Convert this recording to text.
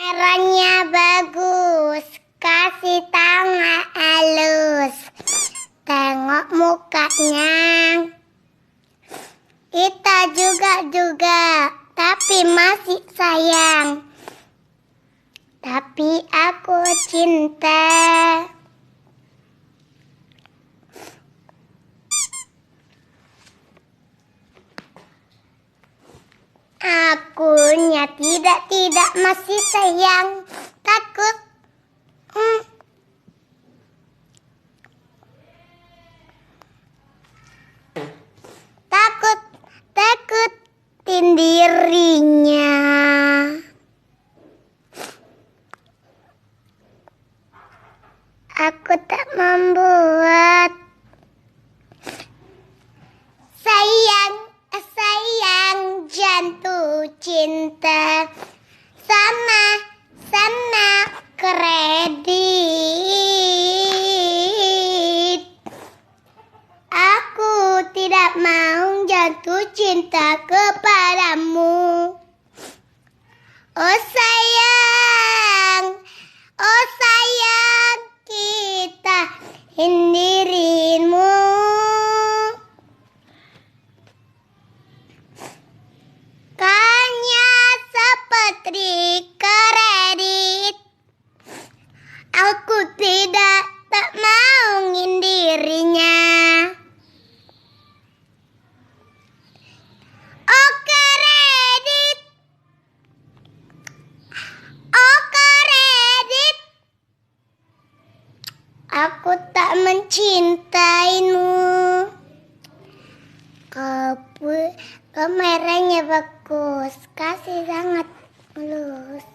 Kameranya bagus, kasih tangan halus, tengok mukanya. Kita juga, tapi masih sayang. Tapi aku cinta. Akunya tidak masih sayang. Takut. Takutin dirinya. Aku tak membuat sayang jatuh cinta sama kredit. Aku tidak mau jatuh cinta kepadamu. Oh sayang, kita dirimu. Hanya seperti kredit. Aku tak mau dirinya. Oh kredit. Aku tak mencintaimu. Kameranya bagus, kasih sangat mulus.